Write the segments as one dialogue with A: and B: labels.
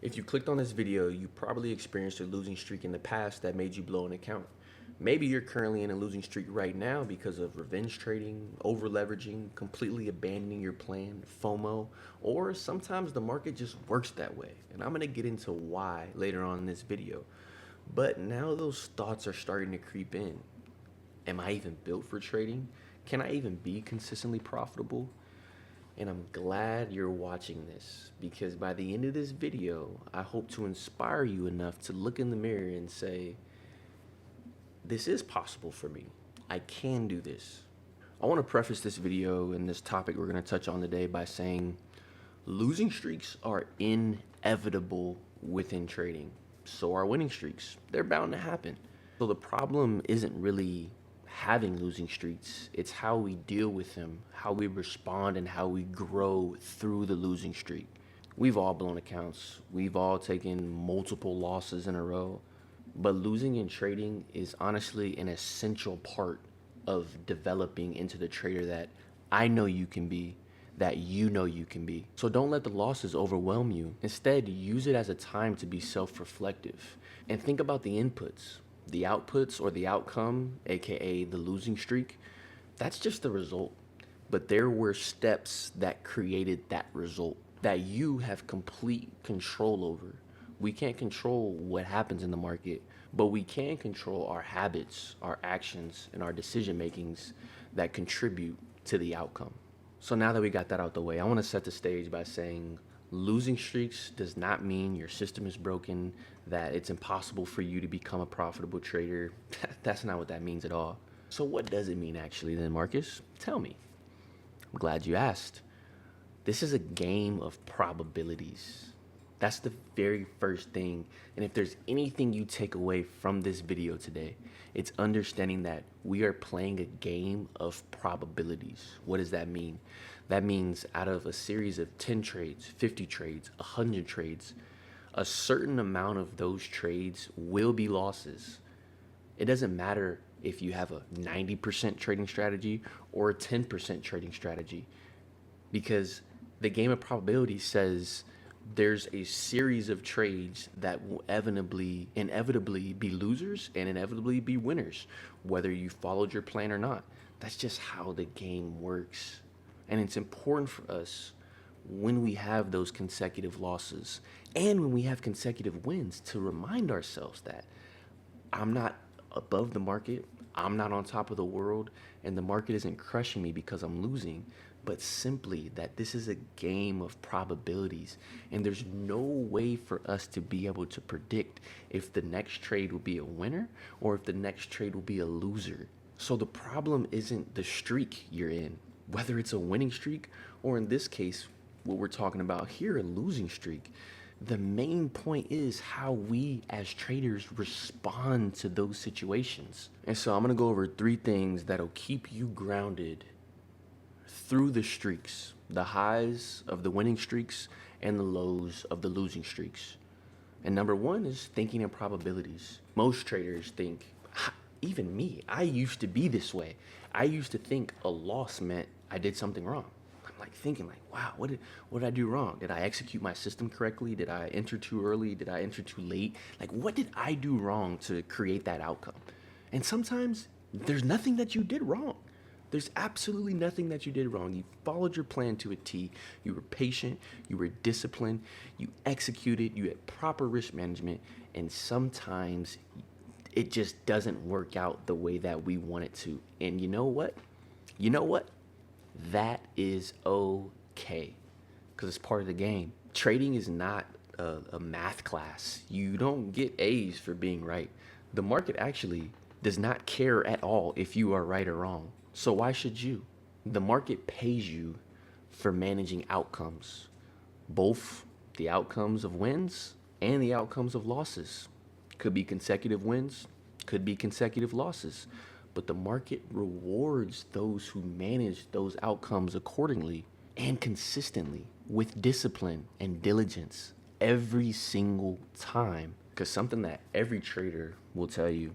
A: If you clicked on this video, you probably experienced a losing streak in the past that made you blow an account. Maybe you're currently in a losing streak right now because of revenge trading, over leveraging, completely abandoning your plan, FOMO, or sometimes the market just works that way. And I'm gonna get into why later on in this video. But now those thoughts are starting to creep in. Am I even built for trading? Can I even be consistently profitable? And I'm glad you're watching this because by the end of this video, I hope to inspire you enough to look in the mirror and say, this is possible for me. I can do this. I want to preface this video and this topic we're going to touch on today by saying losing streaks are inevitable within trading. So are winning streaks. They're bound to happen. So the problem isn't really having losing streaks. It's how we deal with them, how we respond, and how we grow through the losing streak. We've all blown accounts. We've all taken multiple losses in a row. But losing in trading is honestly an essential part of developing into the trader that I know you can be, that you know you can be. So don't let the losses overwhelm you. Instead, use it as a time to be self-reflective and think about the inputs. The outputs or the outcome, aka the losing streak, that's just the result. But there were steps that created that result that you have complete control over. We can't control what happens in the market, but we can control our habits, our actions, and our decision makings that contribute to the outcome. So now that we got that out the way, I want to set the stage by saying losing streaks does not mean your system is broken, that it's impossible for you to become a profitable trader. That's not what that means at all. So what does it mean actually then, Marcus? Tell me. I'm glad you asked. This is a game of probabilities. That's the very first thing. And if there's anything you take away from this video today, it's understanding that we are playing a game of probabilities. What does that mean? That means out of a series of 10 trades, 50 trades, 100 trades, a certain amount of those trades will be losses. It doesn't matter if you have a 90% trading strategy or a 10% trading strategy, because the game of probability says there's a series of trades that will inevitably be losers and inevitably be winners, whether you followed your plan or not. That's just how the game works. And it's important for us when we have those consecutive losses and when we have consecutive wins to remind ourselves that I'm not above the market, I'm not on top of the world, and the market isn't crushing me because I'm losing, but simply that this is a game of probabilities, and there's no way for us to be able to predict if the next trade will be a winner or if the next trade will be a loser. So the problem isn't the streak you're in, whether it's a winning streak or in this case, what we're talking about here, a losing streak. The main point is how we as traders respond to those situations. And so I'm gonna go over 3 things that'll keep you grounded through the streaks, the highs of the winning streaks and the lows of the losing streaks. And number 1 is thinking in probabilities. Most traders think, even me, I used to be this way. I used to think a loss meant I did something wrong. I'm like thinking like, wow, what did I do wrong? Did I execute my system correctly? Did I enter too early? Did I enter too late? Like, what did I do wrong to create that outcome? And sometimes there's nothing that you did wrong. There's absolutely nothing that you did wrong. You followed your plan to a T. You were patient. You were disciplined. You executed. You had proper risk management. And sometimes it just doesn't work out the way that we want it to. And you know what? That is okay, because it's part of the game. Trading is not a math class. You don't get A's for being right. The market actually does not care at all if you are right or wrong. So why should you? The market pays you for managing outcomes, both the outcomes of wins and the outcomes of losses. Could be consecutive wins, could be consecutive losses, but the market rewards those who manage those outcomes accordingly and consistently with discipline and diligence every single time. Because something that every trader will tell you,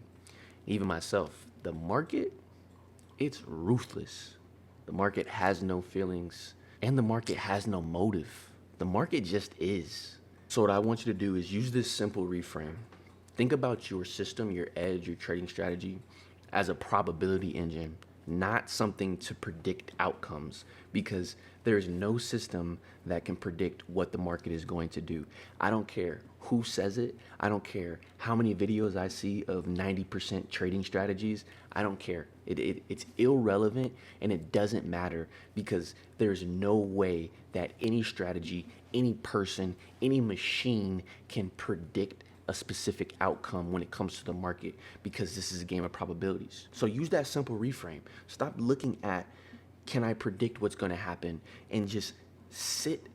A: even myself, the market, it's ruthless. The market has no feelings and the market has no motive. The market just is. So what I want you to do is use this simple reframe. Think about your system, your edge, your trading strategy as a probability engine, not something to predict outcomes, because there is no system that can predict what the market is going to do. I don't care who says it. I don't care how many videos I see of 90% trading strategies. I don't care. It's irrelevant and it doesn't matter, because there's no way that any strategy, any person, any machine can predict a specific outcome when it comes to the market, because this is a game of probabilities. So use that simple reframe. Stop looking at, can I predict what's going to happen, and just sit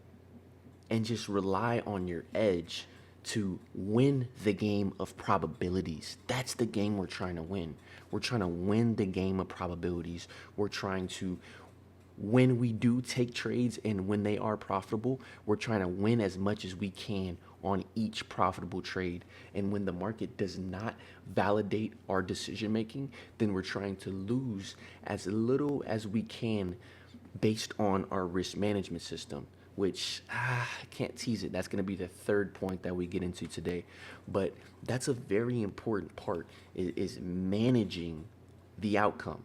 A: and just rely on your edge to win the game of probabilities. That's the game we're trying to win. We're trying to win the game of probabilities. We're trying to, when we do take trades and when they are profitable, we're trying to win as much as we can on each profitable trade. And when the market does not validate our decision making, then we're trying to lose as little as we can based on our risk management system, which I can't tease it. That's going to be the third point that we get into today. But that's a very important part, is managing the outcome.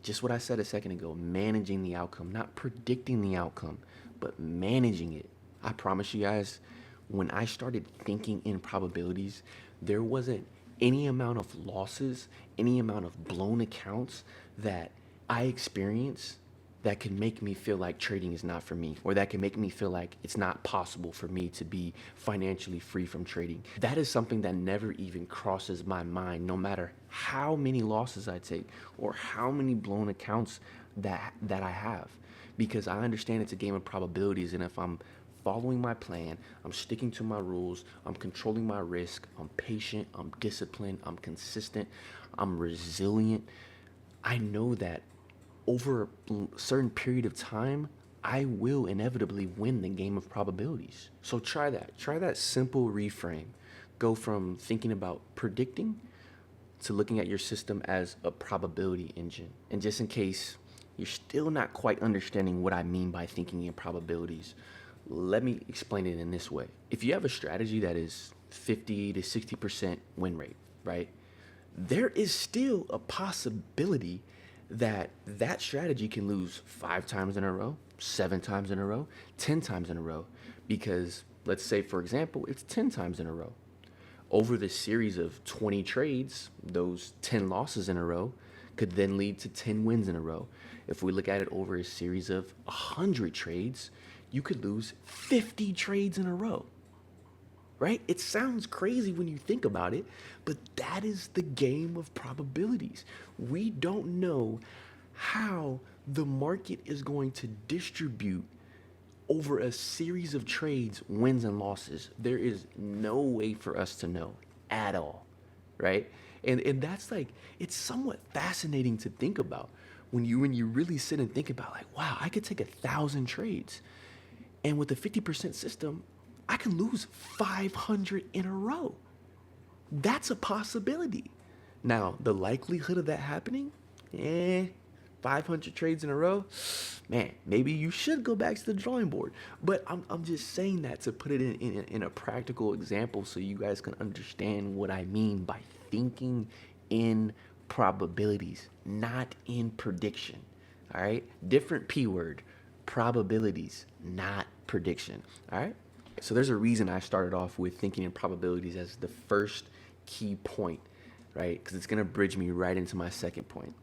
A: Just what I said a second ago, managing the outcome, not predicting the outcome, but managing it. I promise you guys, when I started thinking in probabilities, there wasn't any amount of losses, any amount of blown accounts that I experienced that can make me feel like trading is not for me, or that can make me feel like it's not possible for me to be financially free from trading. That is something that never even crosses my mind, no matter how many losses I take or how many blown accounts that I have, because I understand it's a game of probabilities. And if I'm following my plan, I'm sticking to my rules, I'm controlling my risk, I'm patient, I'm disciplined, I'm consistent, I'm resilient, I know that over a certain period of time, I will inevitably win the game of probabilities. So try that. Try that simple reframe. Go from thinking about predicting to looking at your system as a probability engine. And just in case you're still not quite understanding what I mean by thinking in probabilities, let me explain it in this way. If you have a strategy that is 50 to 60% win rate, right? There is still a possibility that that strategy can lose 5 times in a row, 7 times in a row, 10 times in a row. Because let's say, for example, it's 10 times in a row. Over the series of 20 trades, those 10 losses in a row could then lead to 10 wins in a row. If we look at it over a series of 100 trades, you could lose 50 trades in a row. Right? It sounds crazy when you think about it, but that is the game of probabilities. We don't know how the market is going to distribute over a series of trades wins and losses. There is no way for us to know at all, right? And that's like, it's somewhat fascinating to think about when you really sit and think about, like, wow, I could take 1,000 trades, and with a 50% system, I can lose 500 in a row. That's a possibility. Now, the likelihood of that happening, 500 trades in a row, man, maybe you should go back to the drawing board. But I'm just saying that to put it in a practical example so you guys can understand what I mean by thinking in probabilities, not in prediction. All right? Different P word, probabilities, not prediction. All right? So there's a reason I started off with thinking in probabilities as the first key point, right? Because it's going to bridge me right into my second point.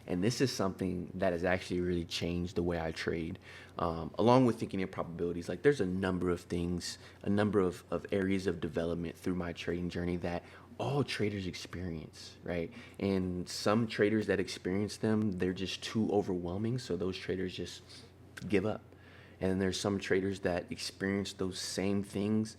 A: And this is something that has actually really changed the way I trade. Along with thinking in probabilities, like, there's a number of things, a number of areas of development through my trading journey that all traders experience, right? And some traders that experience them, they're just too overwhelming. So those traders just give up. And then there's some traders that experience those same things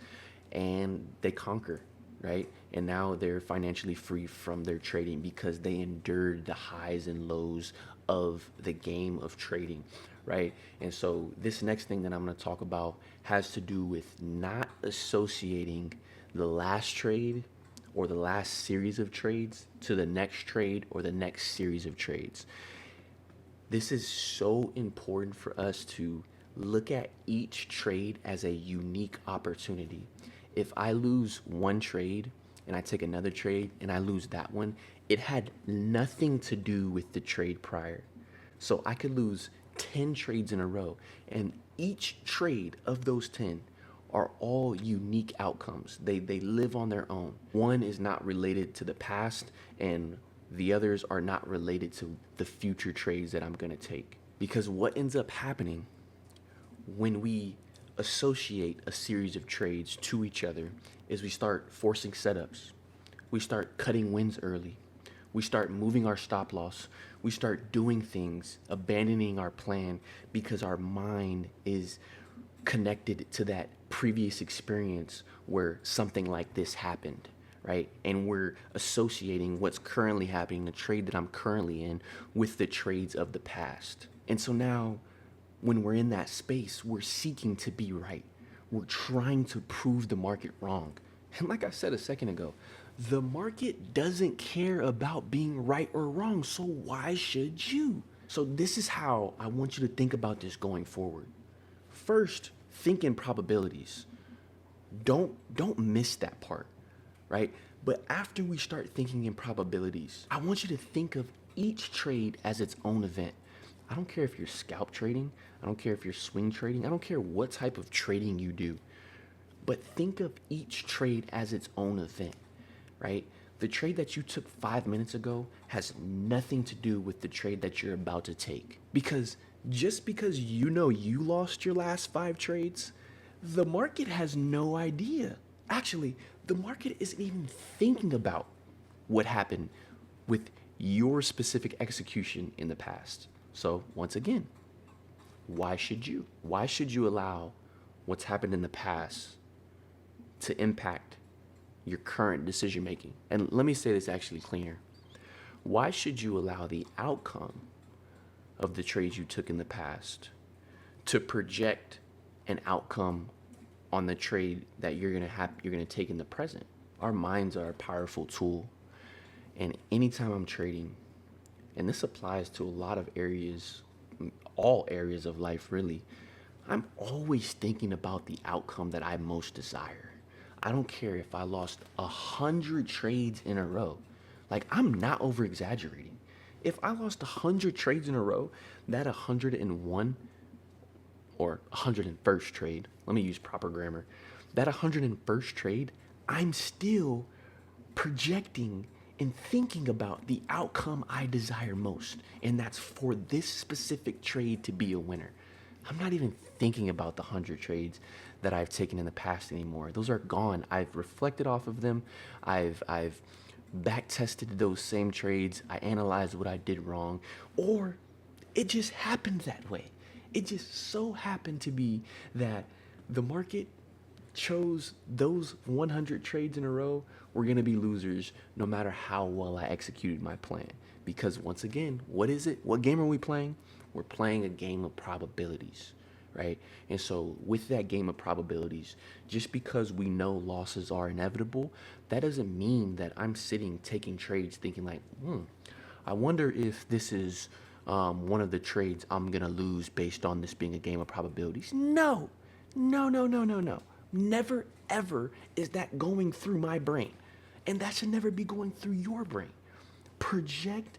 A: and they conquer, right? And now they're financially free from their trading because they endured the highs and lows of the game of trading, right? And so this next thing that I'm going to talk about has to do with not associating the last trade or the last series of trades to the next trade or the next series of trades. This is so important for us to Look at each trade as a unique opportunity. If I lose one trade and I take another trade and I lose that one, it had nothing to do with the trade prior. So I could lose 10 trades in a row, and each trade of those 10 are all unique outcomes. They live on their own. One is not related to the past, and the others are not related to the future trades that I'm gonna take. Because what ends up happening when we associate a series of trades to each other is we start forcing setups. We start cutting wins early. We start moving our stop loss. We start doing things, abandoning our plan because our mind is connected to that previous experience where something like this happened, right? And we're associating what's currently happening, the trade that I'm currently in, with the trades of the past. And so now, when we're in that space, we're seeking to be right. We're trying to prove the market wrong. And like I said a second ago, the market doesn't care about being right or wrong, so why should you? So this is how I want you to think about this going forward. First, think in probabilities. Don't miss that part, right? But after we start thinking in probabilities, I want you to think of each trade as its own event. I don't care if you're scalp trading, I don't care if you're swing trading, I don't care what type of trading you do, but think of each trade as its own event, right? The trade that you took 5 minutes ago has nothing to do with the trade that you're about to take. Because just because you know you lost your last 5 trades, the market has no idea. Actually, the market isn't even thinking about what happened with your specific execution in the past. So once again, why should you? Why should you allow what's happened in the past to impact your current decision making? And let me say this actually cleaner. Why should you allow the outcome of the trades you took in the past to project an outcome on the trade that you're gonna take in the present? Our minds are a powerful tool, and anytime I'm trading, and this applies to a lot of areas, all areas of life really, I'm always thinking about the outcome that I most desire. I don't care if I lost 100 trades in a row. Like, I'm not over exaggerating. If I lost 100 trades in a row, that 101 or 101st trade, let me use proper grammar, that 101st trade, I'm still projecting and thinking about the outcome I desire most, and that's for this specific trade to be a winner. I'm not even thinking about the 100 trades that I've taken in the past anymore. Those are gone. I've reflected off of them. I've back tested those same trades. I analyzed what I did wrong, or it just happened that way. It just so happened to be that the market chose those 100 trades in a row were going to be losers no matter how well I executed my plan. Because once again, what is it? What game are we playing? We're playing a game of probabilities, right? And so with that game of probabilities, just because we know losses are inevitable, that doesn't mean that I'm sitting taking trades thinking like, I wonder if this is one of the trades I'm going to lose based on this being a game of probabilities. No, no, no, no, no, no. Never, ever is that going through my brain. And that should never be going through your brain. Project,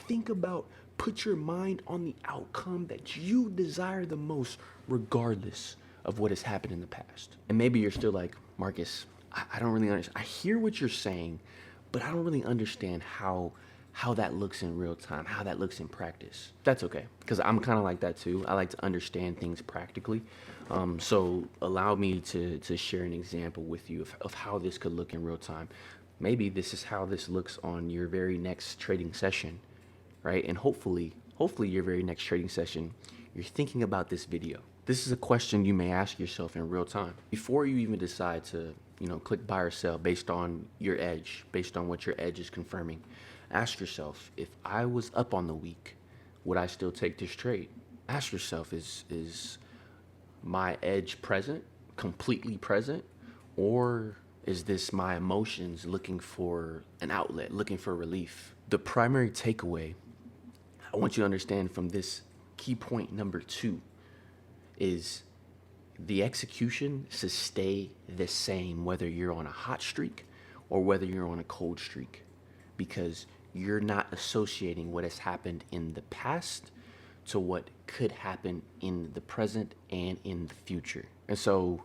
A: think about, put your mind on the outcome that you desire the most, regardless of what has happened in the past. And maybe you're still like, Marcus, I don't really understand. I hear what you're saying, but I don't really understand how that looks in real time, how that looks in practice. That's okay, because I'm kind of like that too. I like to understand things practically. So allow me to share an example with you of how this could look in real time. Maybe this is how this looks on your very next trading session, right? And hopefully your very next trading session, you're thinking about this video. This is a question you may ask yourself in real time before you even decide to, click buy or sell based on your edge, based on what your edge is confirming. Ask yourself, if I was up on the week, would I still take this trade? Ask yourself, is my edge present, completely present, or is this my emotions looking for an outlet, looking for relief? The primary takeaway I want you to understand from this key point number 2 is the execution should stay the same whether you're on a hot streak or whether you're on a cold streak, because you're not associating what has happened in the past to what could happen in the present and in the future. And so,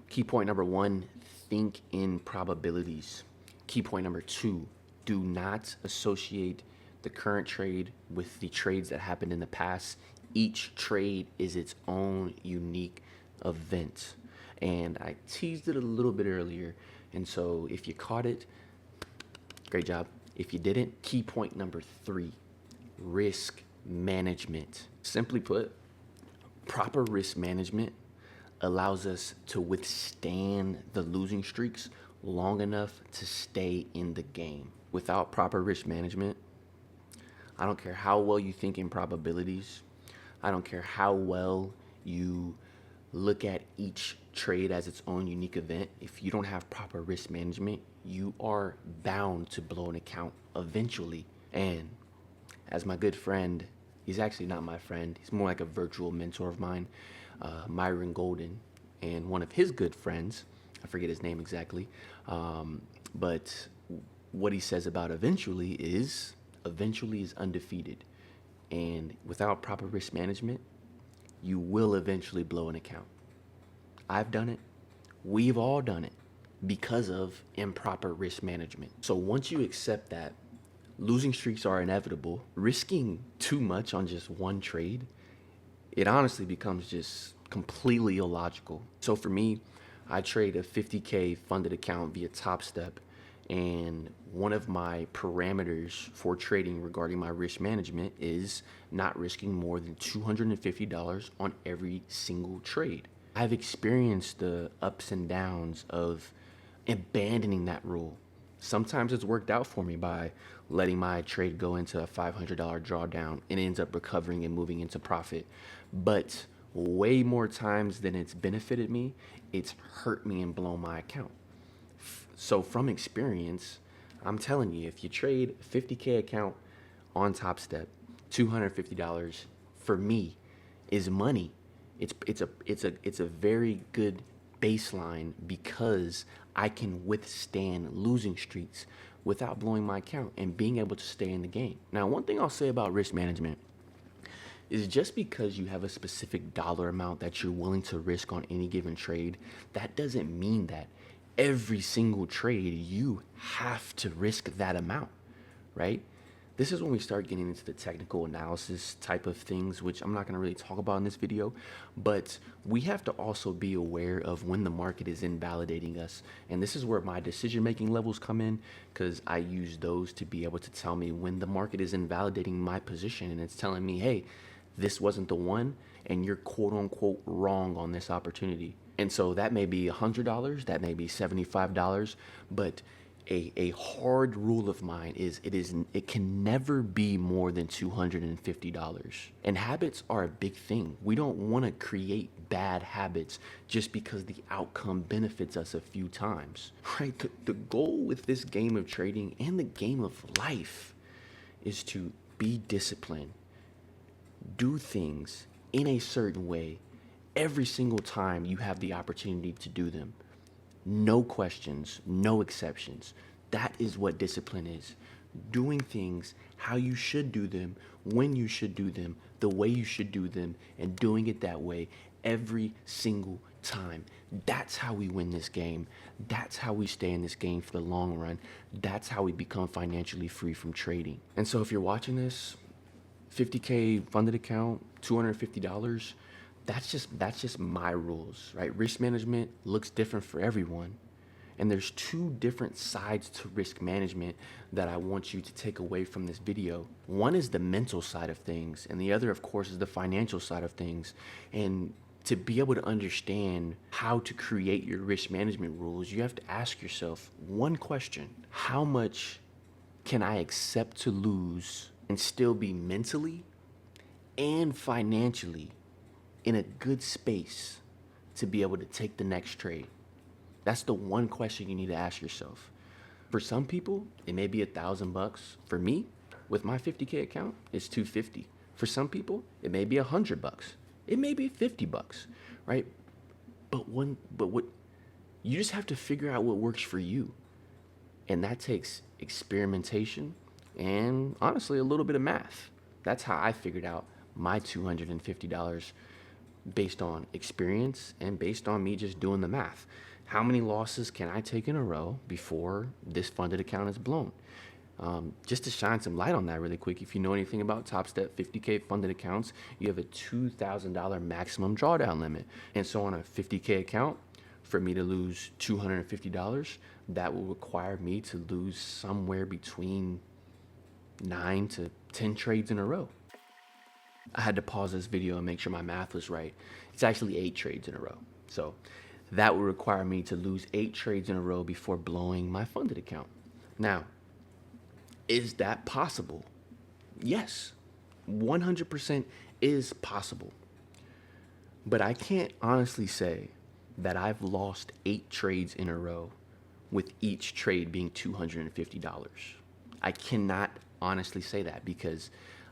A: key point number one, think in probabilities. Key point number two, do not associate the current trade with the trades that happened in the past. Each trade is its own unique event. And I teased it a little bit earlier. And so if you caught it, great job. If you didn't, key point number three, risk management. Simply put, proper risk management allows us to withstand the losing streaks long enough to stay in the game. Without proper risk management, I don't care how well you think in probabilities, I don't care how well you look at each trade as its own unique event. If you don't have proper risk management, you are bound to blow an account eventually. And as my good friend, he's actually not my friend, he's more like a virtual mentor of mine, Myron Golden, and one of his good friends, I forget his name exactly, but what he says about eventually is undefeated. And without proper risk management, you will eventually blow an account. I've done it. We've all done it because of improper risk management. So once you accept that losing streaks are inevitable, risking too much on just one trade, it honestly becomes just completely illogical. So for me, I trade a 50K funded account via Top Step, and one of my parameters for trading regarding my risk management is not risking more than $250 on every single trade. I've experienced the ups and downs of abandoning that rule. Sometimes it's worked out for me by letting my trade go into a $500 drawdown and ends up recovering and moving into profit. But way more times than it's benefited me, it's hurt me and blown my account. So from experience, I'm telling you, if you trade 50K account on Top Step, $250 for me is money. It's a very good baseline because I can withstand losing streaks without blowing my account and being able to stay in the game. Now, one thing I'll say about risk management is just because you have a specific dollar amount that you're willing to risk on any given trade, that doesn't mean that every single trade you have to risk that amount, right? This is when we start getting into the technical analysis type of things, which I'm not going to really talk about in this video, but we have to also be aware of when the market is invalidating us. And this is where my decision-making levels come in, because I use those to be able to tell me when the market is invalidating my position and it's telling me, hey, this wasn't the one and you're quote unquote wrong on this opportunity. And so that may be $100, that may be $75, but a hard rule of mine is it can never be more than $250. And habits are a big thing. We don't want to create bad habits just because the outcome benefits us a few times, right? The goal with this game of trading and the game of life is to be disciplined, do things in a certain way every single time you have the opportunity to do them. No questions, no exceptions. That is what discipline is. Doing things how you should do them, when you should do them, the way you should do them, and doing it that way every single time. That's how we win this game. That's how we stay in this game for the long run. That's how we become financially free from trading. And so if you're watching this, 50K funded account, $250, that's just my rules, right? Risk management looks different for everyone. And there's two different sides to risk management that I want you to take away from this video. One is the mental side of things, and the other, of course, is the financial side of things. And to be able to understand how to create your risk management rules, you have to ask yourself one question: how much can I accept to lose and still be mentally and financially in a good space to be able to take the next trade? That's the one question you need to ask yourself. For some people, it may be $1,000. For me, with my 50K account, it's $250. For some people, it may be $100. It may be $50. right? But what you just have to figure out what works for you. And that takes experimentation and honestly a little bit of math. That's how I figured out my $250 based on experience and based on me just doing the math. How many losses can I take in a row before this funded account is blown? Just to shine some light on that really quick, if you know anything about Top Step 50K funded accounts, you have a $2,000 maximum drawdown limit. And so on a 50K account, for me to lose $250, that will require me to lose somewhere between 9 to 10 trades in a row. I had to pause this video and make sure my math was right. It's actually 8 trades in a row. So that would require me to lose 8 trades in a row before blowing my funded account. Now, is that possible? Yes, 100% is possible. But I can't honestly say that I've lost 8 trades in a row with each trade being $250. I cannot honestly say that because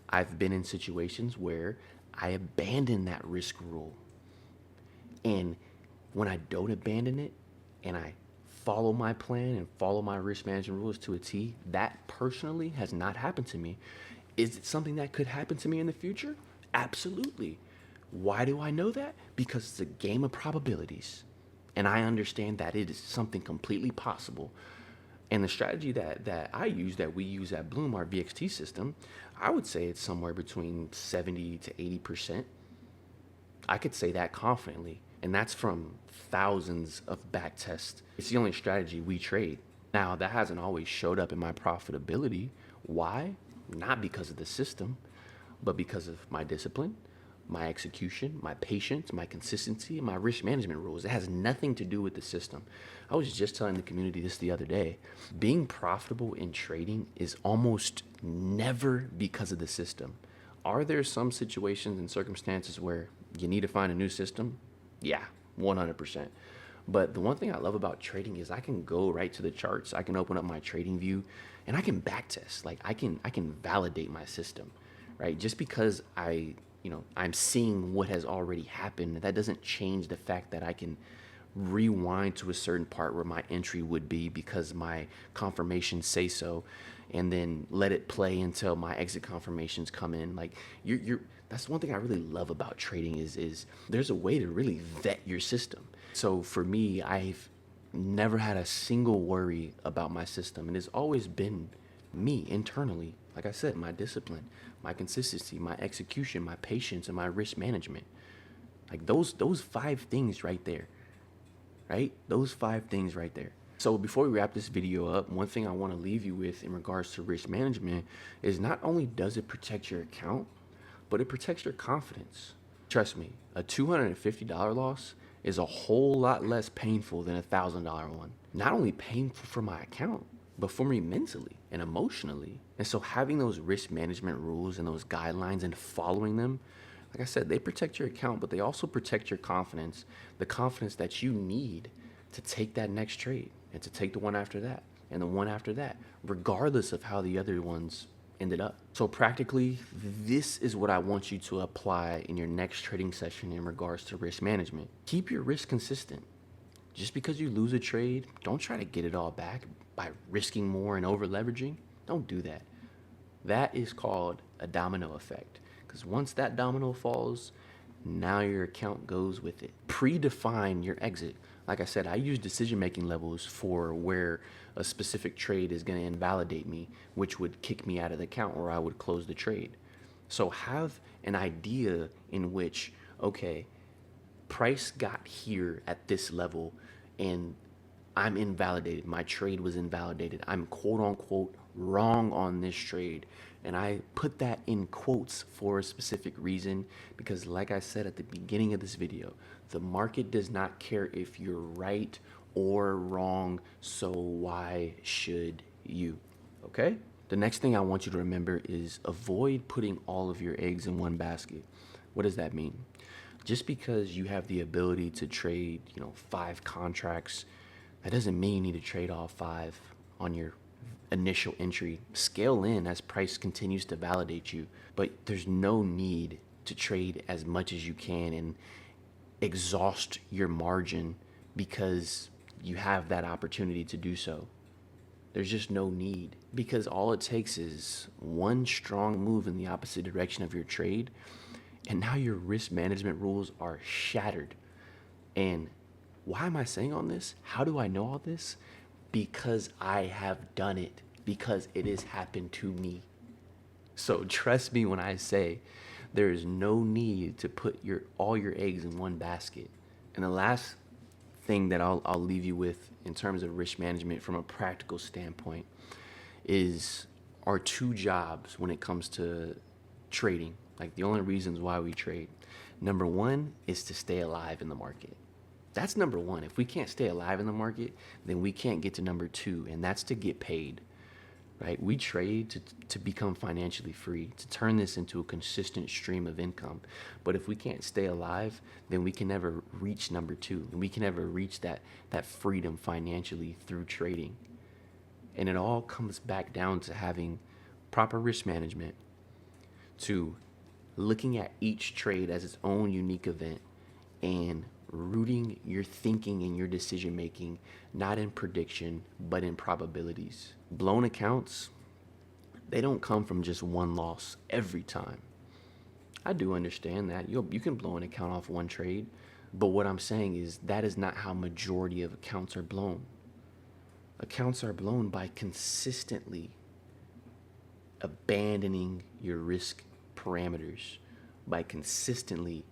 A: I've been in situations where I abandon that risk rule. And when I don't abandon it and I follow my plan and follow my risk management rules to a T, that personally has not happened to me. Is it something that could happen to me in the future? Absolutely. Why do I know that? Because it's a game of probabilities. And I understand that it is something completely possible. And the strategy that I use, that we use at Bloom, our VXT system, I would say it's somewhere between 70 to 80%. I could say that confidently. And that's from thousands of back tests. It's the only strategy we trade. Now, that hasn't always showed up in my profitability. Why? Not because of the system, but because of my discipline, my execution, my patience, my consistency, and my risk management rules. It has nothing to do with the system. I was just telling the community this the other day. Being profitable in trading is almost never because of the system. Are there some situations and circumstances where you need to find a new system? Yeah, 100%. But the one thing I love about trading is I can go right to the charts. I can open up my trading view and I can backtest. Like I can validate my system, right? Just because I'm seeing what has already happened, that doesn't change the fact that I can rewind to a certain part where my entry would be because my confirmations say so, and then let it play until my exit confirmations come in. Like that's one thing I really love about trading is there's a way to really vet your system. So for me, I've never had a single worry about my system, and it's always been me internally. Like I said, my discipline, my consistency, my execution, my patience, and my risk management. Like those 5 things right there, right? Those 5 things right there. So before we wrap this video up, one thing I want to leave you with in regards to risk management is not only does it protect your account, but it protects your confidence. Trust me, a $250 loss is a whole lot less painful than a $1,000 one. Not only painful for my account, but for me mentally and emotionally. And so having those risk management rules and those guidelines and following them, like I said, they protect your account, but they also protect your confidence, the confidence that you need to take that next trade and to take the one after that and the one after that, regardless of how the other ones ended up. So practically, this is what I want you to apply in your next trading session in regards to risk management. Keep your risk consistent. Just because you lose a trade, don't try to get it all back by risking more and over leveraging. Don't do that. That is called a domino effect. Because once that domino falls, now your account goes with it. Predefine your exit. Like I said, I use decision-making levels for where a specific trade is going to invalidate me, which would kick me out of the account or I would close the trade. So have an idea in which, okay, price got here at this level and I'm invalidated. My trade was invalidated. I'm quote unquote wrong on this trade. And I put that in quotes for a specific reason because like I said at the beginning of this video, the market does not care if you're right or wrong. So why should you? Okay? The next thing I want you to remember is avoid putting all of your eggs in one basket. What does that mean? Just because you have the ability to trade, 5 contracts, that doesn't mean you need to trade all 5 on your initial entry. Scale in as price continues to validate you, but there's no need to trade as much as you can. And exhaust your margin because you have that opportunity to do so. There's just no need, because all it takes is one strong move in the opposite direction of your trade, and now your risk management rules are shattered. And why am I saying all this? How do I know all this? Because I have done it, because it has happened to me. So trust me when I say there is no need to put all your eggs in one basket. And the last thing that I'll leave you with in terms of risk management from a practical standpoint is our two jobs when it comes to trading. Like the only reasons why we trade. Number one is to stay alive in the market. That's number one. If we can't stay alive in the market, then we can't get to number two, and that's to get paid. Right? We trade to become financially free, to turn this into a consistent stream of income. But if we can't stay alive, then we can never reach number two, and we can never reach that freedom financially through trading. And it all comes back down to having proper risk management, to looking at each trade as its own unique event, and rooting your thinking and your decision making not in prediction but in probabilities. Blown accounts, they don't come from just one loss every time. I do understand that you can blow an account off one trade, but what I'm saying is that is not how majority of accounts are blown. Accounts are blown by consistently abandoning your risk parameters, by consistently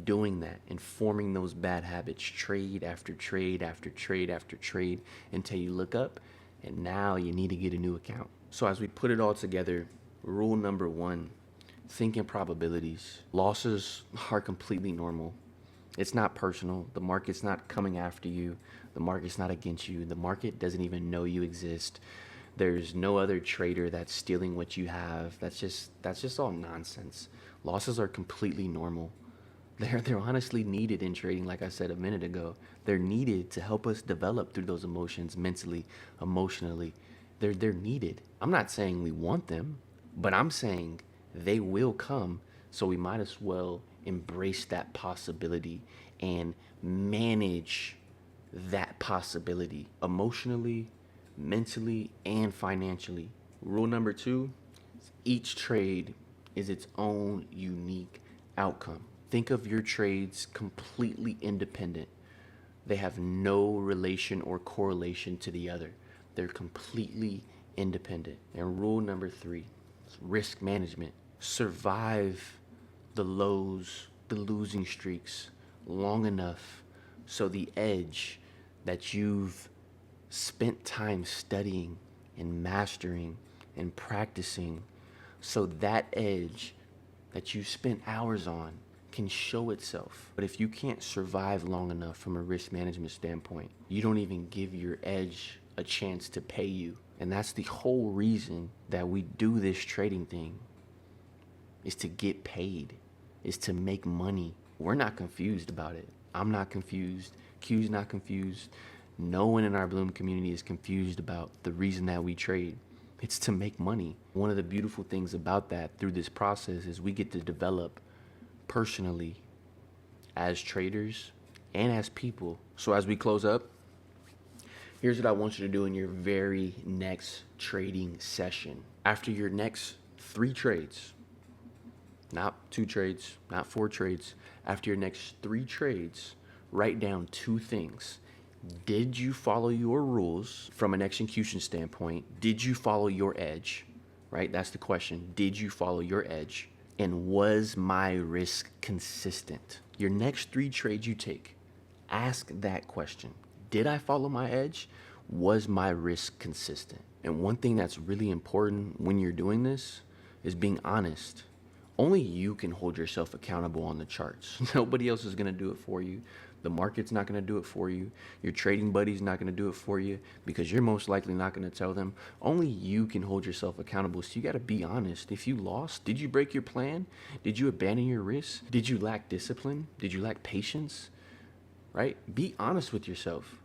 A: doing that and forming those bad habits trade after trade after trade after trade until you look up and now you need to get a new account. So as we put it all together, rule number one, think in probabilities. Losses are completely normal. It's not personal. The market's not coming after you. The market's not against you. The market doesn't even know you exist. There's no other trader that's stealing what you have. That's just all nonsense. Losses are completely normal. They're honestly needed in trading, like I said a minute ago. They're needed to help us develop through those emotions mentally, emotionally. They're needed. I'm not saying we want them, but I'm saying they will come, so we might as well embrace that possibility and manage that possibility emotionally, mentally, and financially. Rule number two, each trade is its own unique outcome. Think of your trades completely independent. They have no relation or correlation to the other. They're completely independent. And rule number three, risk management. Survive the lows, the losing streaks long enough so the edge that you've spent time studying and mastering and practicing, so that edge that you spent hours on can show itself. But if you can't survive long enough from a risk management standpoint, you don't even give your edge a chance to pay you. And that's the whole reason that we do this trading thing, is to get paid, is to make money. We're not confused about it. I'm not confused. Q's not confused. No one in our Bloom community is confused about the reason that we trade. It's to make money. One of the beautiful things about that through this process is we get to develop personally as traders and as people. So as we close up, here's what I want you to do in your very next trading session. After your next 3 trades, not 2 trades, not 4 trades, after your next 3 trades, write down 2 things. Did you follow your rules from an execution standpoint? Did you follow your edge? Right? That's the question. Did you follow your edge? And was my risk consistent? Your next 3 trades you take, ask that question. Did I follow my edge? Was my risk consistent? And one thing that's really important when you're doing this is being honest. Only you can hold yourself accountable on the charts. Nobody else is going to do it for you. The market's not going to do it for you. Your trading buddy's not going to do it for you because you're most likely not going to tell them. Only you can hold yourself accountable. So you got to be honest. If you lost, did you break your plan? Did you abandon your risk? Did you lack discipline? Did you lack patience? Right? Be honest with yourself.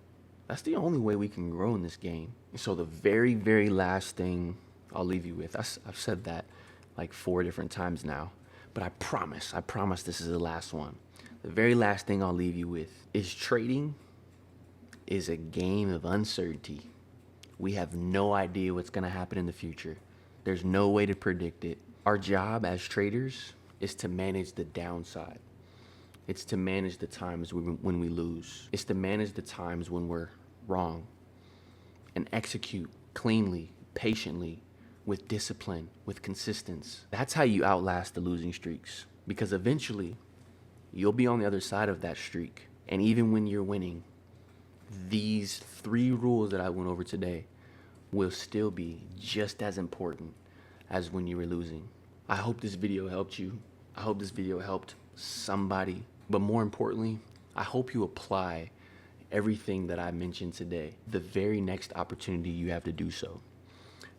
A: That's the only way we can grow in this game. So the very, very last thing I'll leave you with, I've said that like 4 different times now, but I promise this is the last one. The very last thing I'll leave you with is trading is a game of uncertainty. We have no idea what's going to happen in the future. There's no way to predict it. Our job as traders is to manage the downside. It's to manage the times when we lose. It's to manage the times when we're wrong and execute cleanly, patiently, with discipline, with consistency. That's how you outlast the losing streaks, because eventually you'll be on the other side of that streak. And even when you're winning, these 3 rules that I went over today will still be just as important as when you were losing. I hope this video helped you. I hope this video helped somebody. But more importantly, I hope you apply everything that I mentioned today the very next opportunity you have to do so.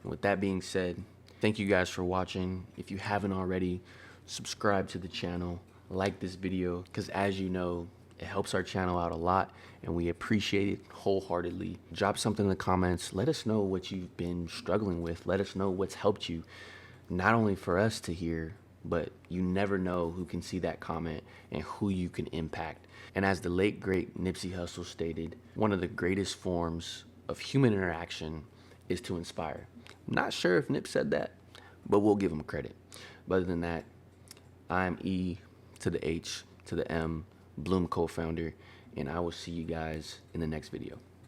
A: And with that being said, thank you guys for watching. If you haven't already, subscribe to the channel, like this video, because as you know, it helps our channel out a lot and we appreciate it wholeheartedly. Drop something in the comments. Let us know what you've been struggling with. Let us know what's helped you, not only for us to hear, but you never know who can see that comment and who you can impact. And as the late great Nipsey Hussle stated, one of the greatest forms of human interaction is to inspire. I'm not sure if Nip said that, but we'll give him credit. But other than that, I'm E to the H to the M, Bloom co-founder, and I will see you guys in the next video.